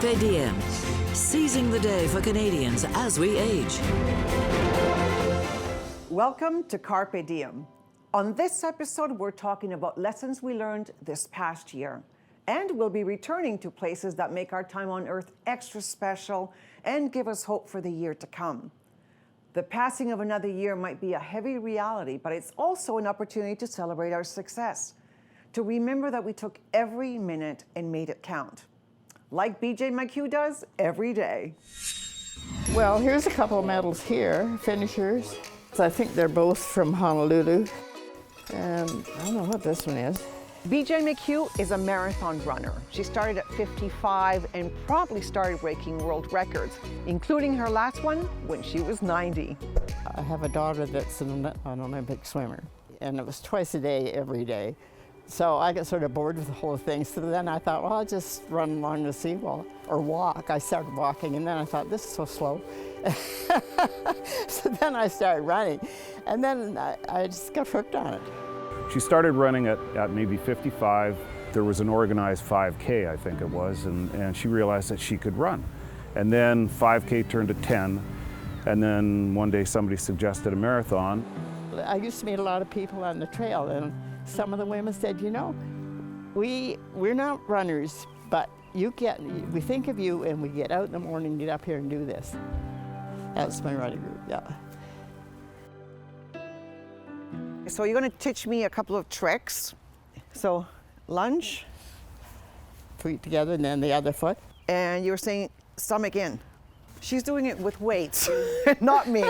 Carpe Diem, seizing the day for Canadians as we age. Welcome to Carpe Diem. On this episode, we're talking about lessons we learned this past year. And we'll be returning to places that make our time on Earth extra special and give us hope for the year to come. The passing of another year might be a heavy reality, but it's also an opportunity to celebrate our success, to remember that we took every minute and made it count, like BJ McHugh does every day. Well, here's a couple of medals here, finishers. So I think they're both from Honolulu. I don't know what this one is. BJ McHugh is a marathon runner. She started at 55 and promptly started breaking world records, including her last one when she was 90. I have a daughter that's an Olympic swimmer, and it was twice a day, every day. So I got sort of bored with the whole thing. So then I thought, well, I'll just run along the seawall or walk. I started walking, and then I thought, this is so slow. So then I started running, and then I just got hooked on it. She started running at maybe 55. There was an organized 5K, I think it was, and she realized that she could run. And then 5K turned to 10, and then one day somebody suggested a marathon. I used to meet a lot of people on the trail, and some of the women said, you know, we're not runners, but we think of you, and we get out in the morning, get up here and do this. That's my running group, yeah. So you're going to teach me a couple of tricks. So lunge. Feet together, and then the other foot. And you were saying stomach in. She's doing it with weights, not me.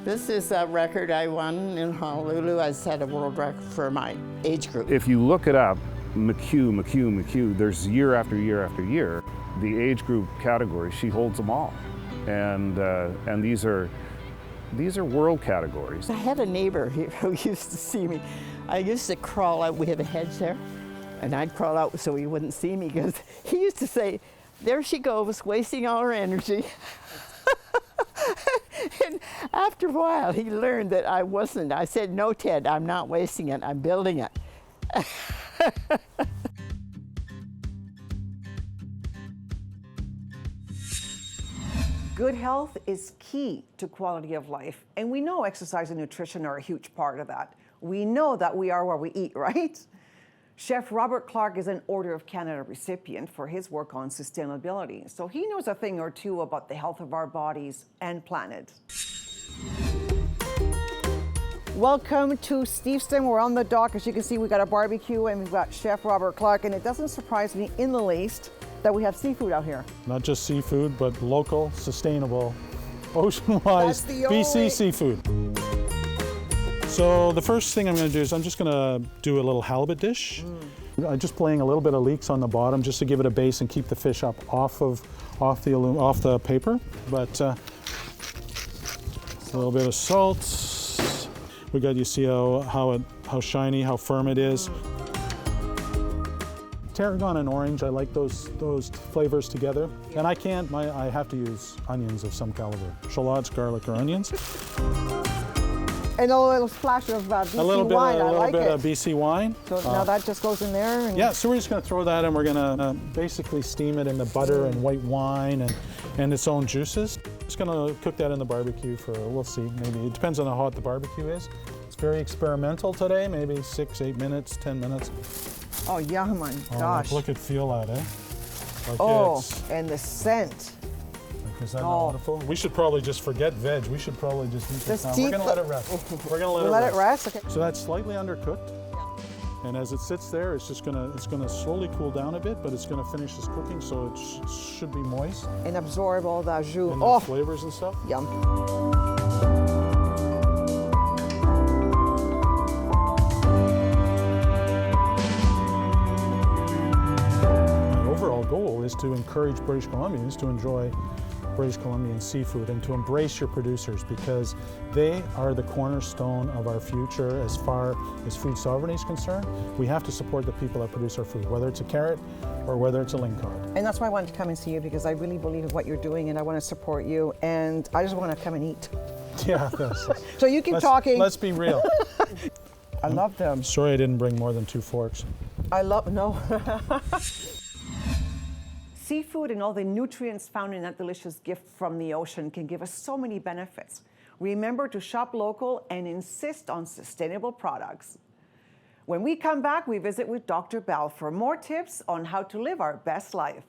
This is a record I won in Honolulu. I set a world record for my age group. If you look it up, McHugh, there's year after year after year, the age group category, she holds them all. And these are world categories. I had a neighbor who used to see me. I used to crawl out, we have a hedge there, and I'd crawl out so he wouldn't see me, because he used to say, there she goes, wasting all her energy. And after a while, he learned that I wasn't. I said, no, Ted, I'm not wasting it, I'm building it. Good health is key to quality of life, and we know exercise and nutrition are a huge part of that. We know that we are what we eat, right? Chef Robert Clark is an Order of Canada recipient for his work on sustainability, so he knows a thing or two about the health of our bodies and planet. Welcome to Steveston. We're on the dock. As you can see, we got a barbecue and we've got Chef Robert Clark, and it doesn't surprise me in the least that we have seafood out here. Not just seafood, but local, sustainable, ocean-wise BC seafood. So the first thing I'm going to do is I'm just going to do a little halibut dish. I'm just laying a little bit of leeks on the bottom just to give it a base and keep the fish up off the paper. But a little bit of salt. We got, you see how shiny, how firm it is. Tarragon and orange, I like those flavors together. And I have to use onions of some caliber. Shallots, garlic, or onions. And a little splash of BC wine, I like it. A little bit of BC wine. So now that just goes in there? Yeah, so we're just going to throw that in. We're going to basically steam it in the butter and white wine and its own juices. Just going to cook that in the barbecue for, we'll see, maybe, it depends on how hot the barbecue is. It's very experimental today, maybe 6, 8 minutes, 10 minutes. Oh, yeah, man, gosh. Look at, feel that, eh? And the scent. Is that not wonderful? We should probably just forget veg. We should probably just eat this now. We're going to let it rest. We're going to let it rest. Okay. So that's slightly undercooked. And as it sits there, it's going to slowly cool down a bit, but it's going to finish its cooking, so it should be moist. And absorb all that jus. And the flavors and stuff. Yum. My overall goal is to encourage British Columbians to enjoy British Columbian seafood and to embrace your producers, because they are the cornerstone of our future as far as food sovereignty is concerned. We have to support the people that produce our food, whether it's a carrot or whether it's a lingcod. And that's why I wanted to come and see you, because I really believe in what you're doing and I want to support you, and I just want to come and eat. Yeah. So you keep talking. Let's be real. I love them. Sorry I didn't bring more than 2 forks. I love, no. Seafood and all the nutrients found in that delicious gift from the ocean can give us so many benefits. Remember to shop local and insist on sustainable products. When we come back, we visit with Dr. Bell for more tips on how to live our best life.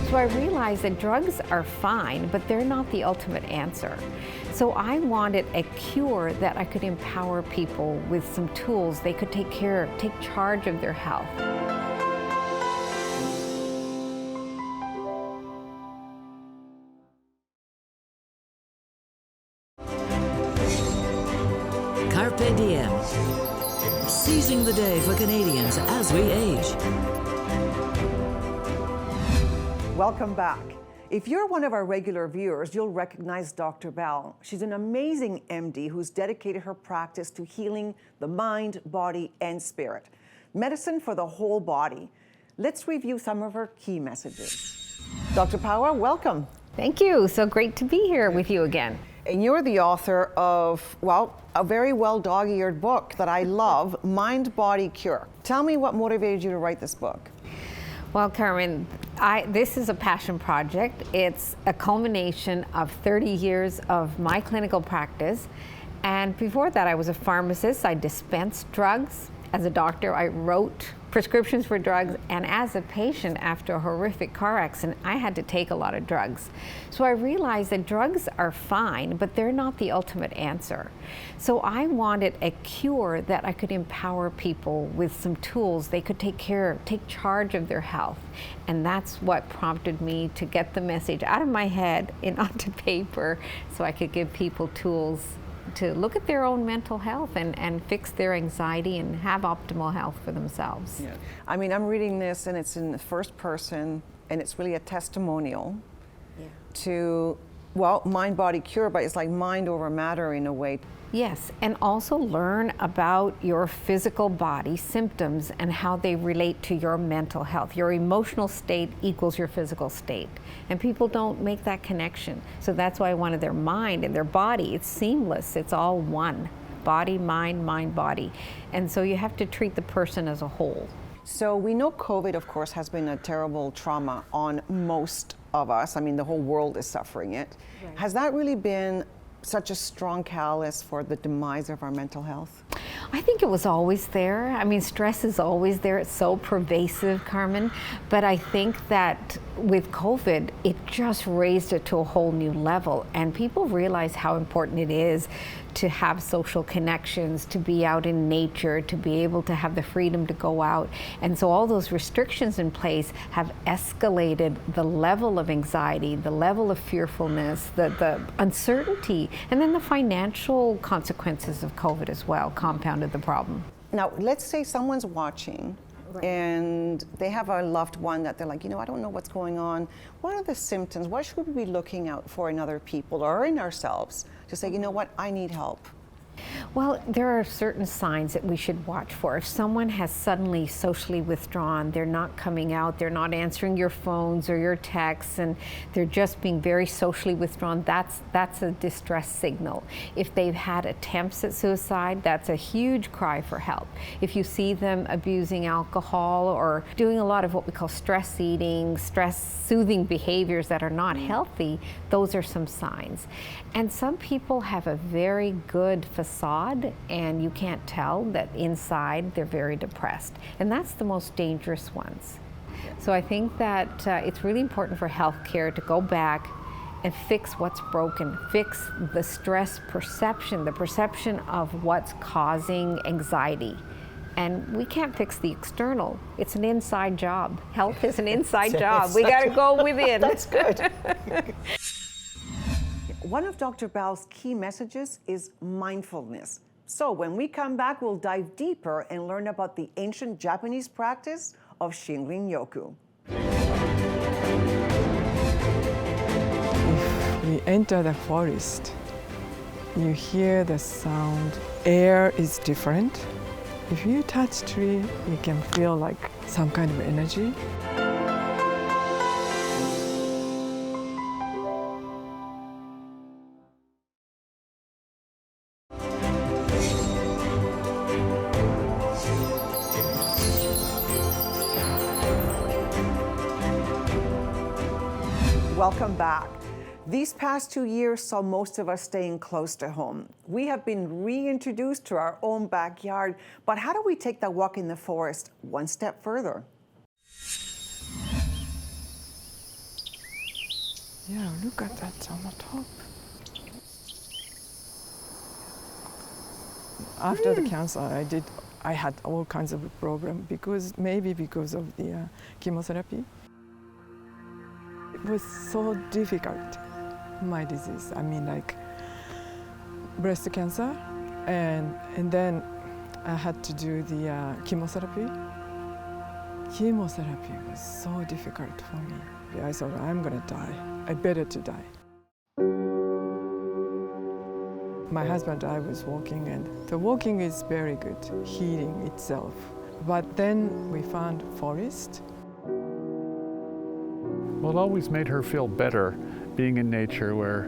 So I realized that drugs are fine, but they're not the ultimate answer. So I wanted a cure that I could empower people with some tools they could take charge of their health. CARPe diem. Seizing the day for Canadians as we age. Welcome back. If you're one of our regular viewers, you'll recognize Dr. Bell. She's an amazing MD who's dedicated her practice to healing the mind, body, and spirit. Medicine for the whole body. Let's review some of her key messages. Dr. Power, welcome. Thank you. So great to be here with you again. And you're the author of, well, a very well dog-eared book that I love, Mind, Body, Cure. Tell me what motivated you to write this book. Well, Carmen, this is a passion project. It's a culmination of 30 years of my clinical practice. And before that, I was a pharmacist. I dispensed drugs. As a doctor, I wrote prescriptions for drugs. And as a patient, after a horrific car accident, I had to take a lot of drugs. So I realized that drugs are fine, but they're not the ultimate answer. So I wanted a cure that I could empower people with some tools they could take charge of their health. And that's what prompted me to get the message out of my head and onto paper so I could give people tools to look at their own mental health and fix their anxiety and have optimal health for themselves. Yeah. I mean, I'm reading this and it's in the first person and it's really a testimonial to, well, mind, body, cure, but it's like mind over matter in a way. Yes, and also learn about your physical body symptoms and how they relate to your mental health. Your emotional state equals your physical state. And people don't make that connection. So that's why I wanted their mind and their body. It's seamless, it's all one. Body, mind, mind, body. And so you have to treat the person as a whole. So we know COVID, of course, has been a terrible trauma on most of us. I mean, the whole world is suffering it. Right. Has that really been such a strong catalyst for the demise of our mental health? I think it was always there. I mean, stress is always there. It's so pervasive, Carmen. But I think that with COVID, it just raised it to a whole new level. And people realize how important it is to have social connections, to be out in nature, to be able to have the freedom to go out. And so all those restrictions in place have escalated the level of anxiety, the level of fearfulness, the uncertainty, and then the financial consequences of COVID as well compounded the problem. Now, let's say someone's watching and they have a loved one that they're like, you know, I don't know what's going on. What are the symptoms? What should we be looking out for in other people or in ourselves to say, you know what, I need help? Well, there are certain signs that we should watch for. If someone has suddenly socially withdrawn, they're not coming out, they're not answering your phones or your texts, and they're just being very socially withdrawn, that's a distress signal. If they've had attempts at suicide, that's a huge cry for help. If you see them abusing alcohol or doing a lot of what we call stress eating, stress-soothing behaviors that are not healthy, those are some signs. And some people have a very good facade and you can't tell that inside they're very depressed. And that's the most dangerous ones. So I think that it's really important for healthcare to go back and fix what's broken, fix the stress perception, the perception of what's causing anxiety. And we can't fix the external. It's an inside job. Health is an inside job. We got to go within. That's good. One of Dr. Bell's key messages is mindfulness. So when we come back, we'll dive deeper and learn about the ancient Japanese practice of Shinrin-yoku. If we enter the forest, you hear the sound. Air is different. If you touch tree, you can feel like some kind of energy. Welcome back. These past 2 years saw most of us staying close to home. We have been reintroduced to our own backyard, but how do we take that walk in the forest one step further? Yeah, look at that on the top. After the cancer, I had all kinds of problems because of the chemotherapy. It was so difficult, my disease. I mean, like breast cancer, and then I had to do the chemotherapy. Chemotherapy was so difficult for me. I thought, I'm gonna die. I better to die. My husband and I was walking, and the walking is very good, healing itself. But then we found forest. Well, it always made her feel better being in nature where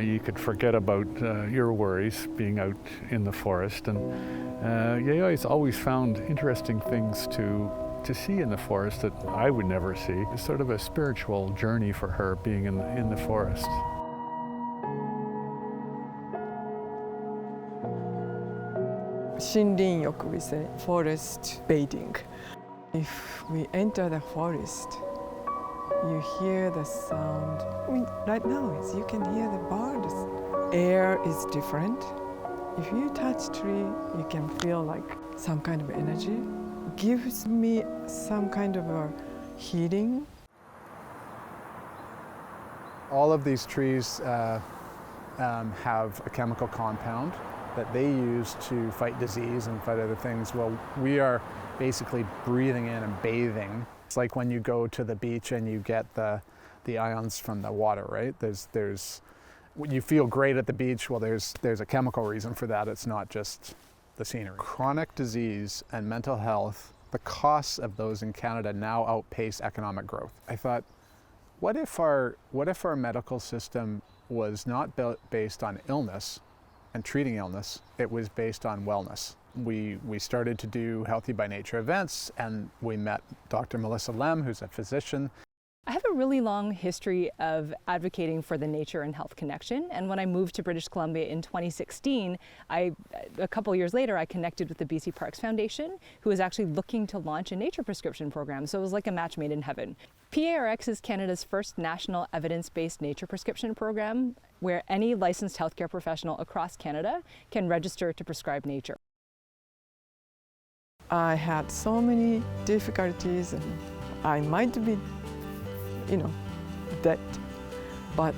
you could forget about your worries being out in the forest. And Yayoy's always found interesting things to see in the forest that I would never see. It's sort of a spiritual journey for her being in the forest. Shinrin-yoku, we say, forest bathing. If we enter the forest, you hear the sound. I mean, right now, you can hear the birds. Air is different. If you touch tree, you can feel like some kind of energy. Gives me some kind of a healing. All of these trees have a chemical compound that they use to fight disease and fight other things. Well, we are basically breathing in and bathing. It's like when you go to the beach and you get the ions from the water, right? You feel great at the beach. Well, there's a chemical reason for that. It's not just the scenery. Chronic disease and mental health, the costs of those in Canada now outpace economic growth. I thought, what if our medical system was not based on illness and treating illness, it was based on wellness. We started to do Healthy by Nature events, and we met Dr. Melissa Lem, who's a physician. I have a really long history of advocating for the nature and health connection, and when I moved to British Columbia in 2016, a couple years later, I connected with the BC Parks Foundation, who was actually looking to launch a nature prescription program, so it was like a match made in heaven. PARX is Canada's first national evidence-based nature prescription program, where any licensed healthcare professional across Canada can register to prescribe nature. I had so many difficulties, and I might be dead. But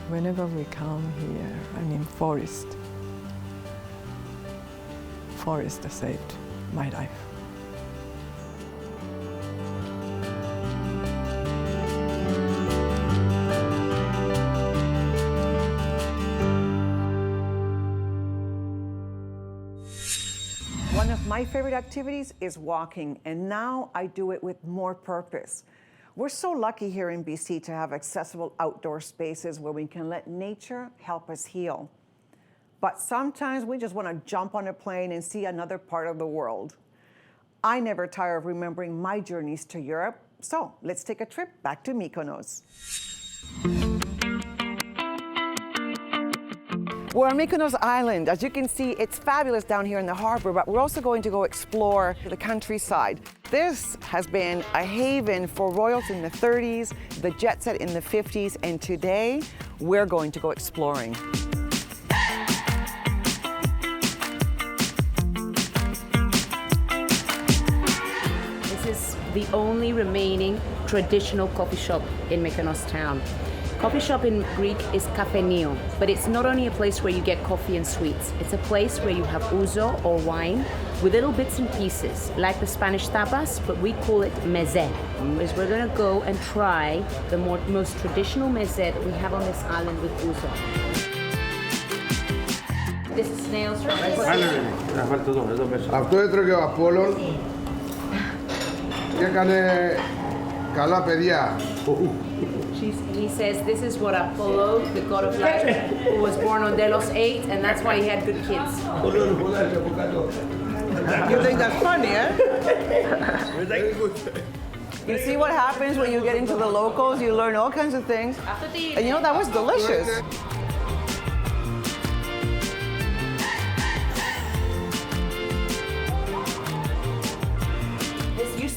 whenever we come here, forest saved my life. One of my favorite activities is walking, and now I do it with more purpose. We're so lucky here in BC to have accessible outdoor spaces where we can let nature help us heal. But sometimes we just want to jump on a plane and see another part of the world. I never tire of remembering my journeys to Europe, so let's take a trip back to Mykonos. We're on Mykonos Island. As you can see, it's fabulous down here in the harbor, but we're also going to go explore the countryside. This has been a haven for royals in the 30s, the jet set in the 50s, and today we're going to go exploring. This is the only remaining traditional coffee shop in Mykonos town. Coffee shop in Greek is kafenio, but it's not only a place where you get coffee and sweets. It's a place where you have ouzo or wine with little bits and pieces, like the Spanish tapas, but we call it meze. We're going to go and try the most traditional meze that we have on this island with ouzo. This is snails, right? Αυτό έτρωγε ο Απόλλων και έκανε καλά παιδιά. He says this is what Apollo, the god of light, who was born on Delos 8, and that's why he had good kids. You think that's funny, eh? Very good. You see what happens when you get into the locals? You learn all kinds of things. And you know, that was delicious.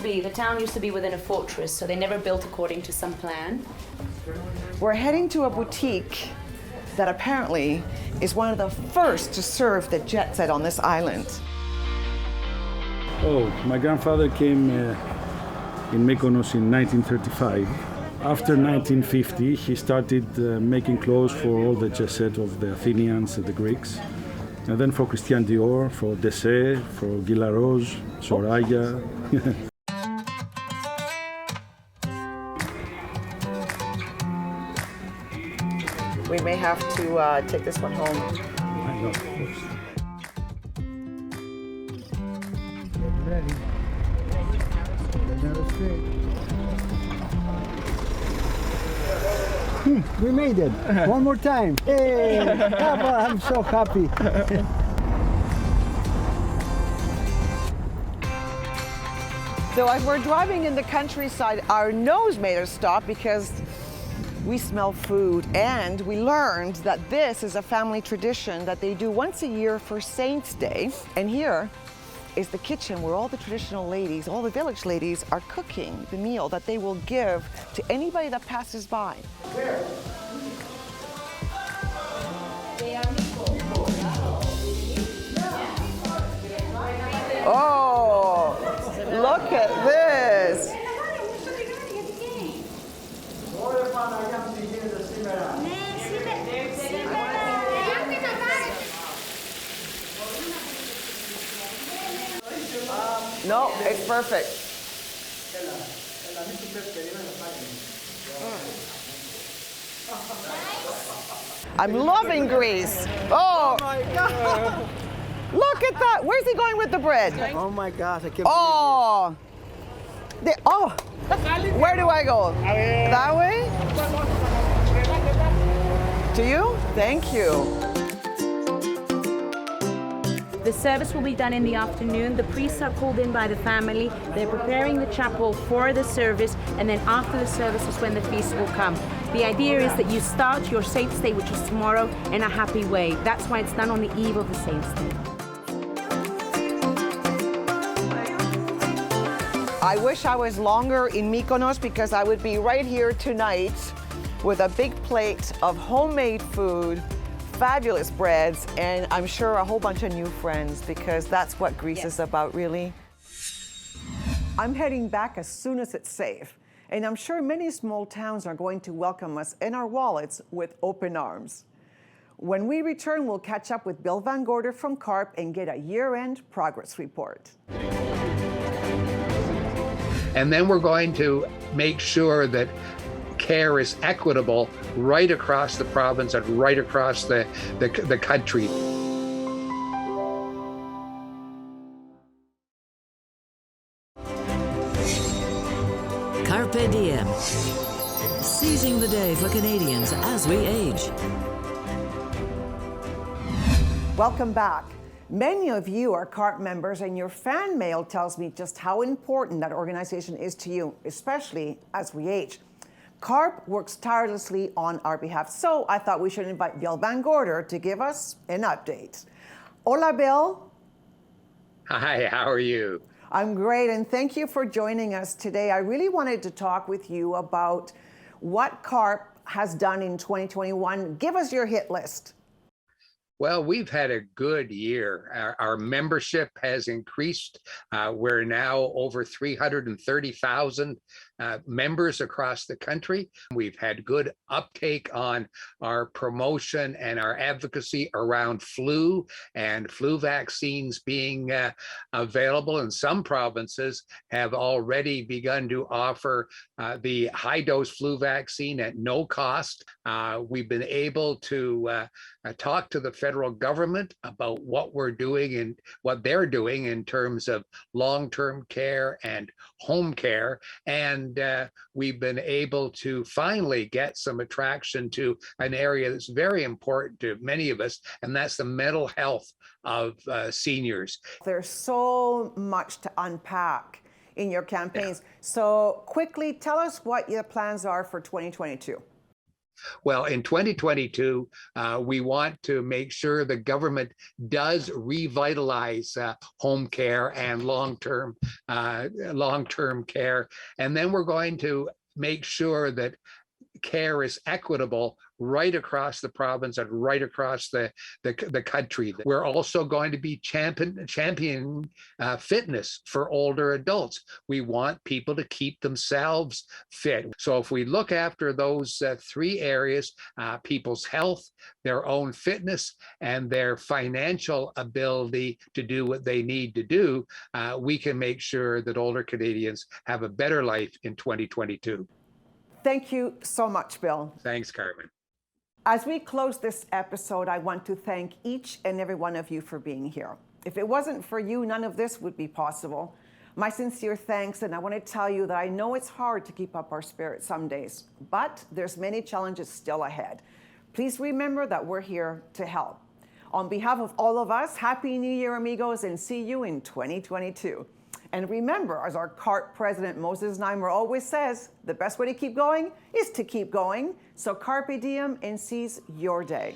The town used to be within a fortress, so they never built according to some plan. We're heading to a boutique that apparently is one of the first to serve the jet set on this island. Oh, my grandfather came in Mykonos in 1935. After 1950, he started making clothes for all the jet set of the Athenians and the Greeks. And then for Christian Dior, for Dessay, for Guilaroche, Soraya. We may have to take this one home. I know, of course. Get ready. We made it. One more time. Hey, I'm so happy. So as we're driving in the countryside, our nose made us stop because we smell food, and we learned that this is a family tradition that they do once a year for Saints' Day. And here is the kitchen where all the traditional ladies, all the village ladies, are cooking the meal that they will give to anybody that passes by. Oh, look at this. No, it's perfect. I'm loving Greece. Oh my God. Look at that. Where's he going with the bread? Oh my gosh, I can't Oh. Where do I go? That way? To you? Thank you. The service will be done in the afternoon. The priests are called in by the family. They're preparing the chapel for the service, and then after the service is when the feast will come. The idea is that you start your Saints' Day, which is tomorrow, in a happy way. That's why it's done on the eve of the Saints' Day. I wish I was longer in Mykonos because I would be right here tonight with a big plate of homemade food, fabulous breads, and I'm sure a whole bunch of new friends, because that's what Greece is about, really. I'm heading back as soon as it's safe, and I'm sure many small towns are going to welcome us in our wallets with open arms. When we return, we'll catch up with Bill Van Gorder from CARPe and get a year-end progress report. And then we're going to make sure that care is equitable right across the province and right across the country. CARPe diem. Seizing the day for Canadians as we age. Welcome back. Many of you are CARPe members, and your fan mail tells me just how important that organization is to you, especially as we age. CARPe works tirelessly on our behalf, so I thought we should invite Bill Van Gorder to give us an update. Hola, Bill. Hi, how are you? I'm great, and thank you for joining us today. I really wanted to talk with you about what CARPe has done in 2021. Give us your hit list. Well, we've had a good year. Our membership has increased. We're now over 330,000 members across the country. We've had good uptake on our promotion and our advocacy around flu and flu vaccines being available. And some provinces have already begun to offer the high-dose flu vaccine at no cost. We've been able to talk to the federal government about what we're doing and what they're doing in terms of long-term care and home care. And we've been able to finally get some attraction to an area that's very important to many of us, and that's the mental health of seniors. There's so much to unpack in your campaigns. So quickly, tell us what your plans are for 2022. Well, in 2022, we want to make sure the government does revitalize home care and long-term care. And then we're going to make sure that care is equitable right across the province and right across the country. We're also going to be championing fitness for older adults. We want people to keep themselves fit. So if we look after those three areas, people's health, their own fitness, and their financial ability to do what they need to do, we can make sure that older Canadians have a better life in 2022. Thank you so much, Bill. Thanks, Carmen. As we close this episode, I want to thank each and every one of you for being here. If it wasn't for you, none of this would be possible. My sincere thanks, and I want to tell you that I know it's hard to keep up our spirit some days, but there's many challenges still ahead. Please remember that we're here to help. On behalf of all of us, Happy New Year, amigos, and see you in 2022. And remember, as our CARPe president, Moses Neimer, always says, the best way to keep going is to keep going. So carpe diem and seize your day.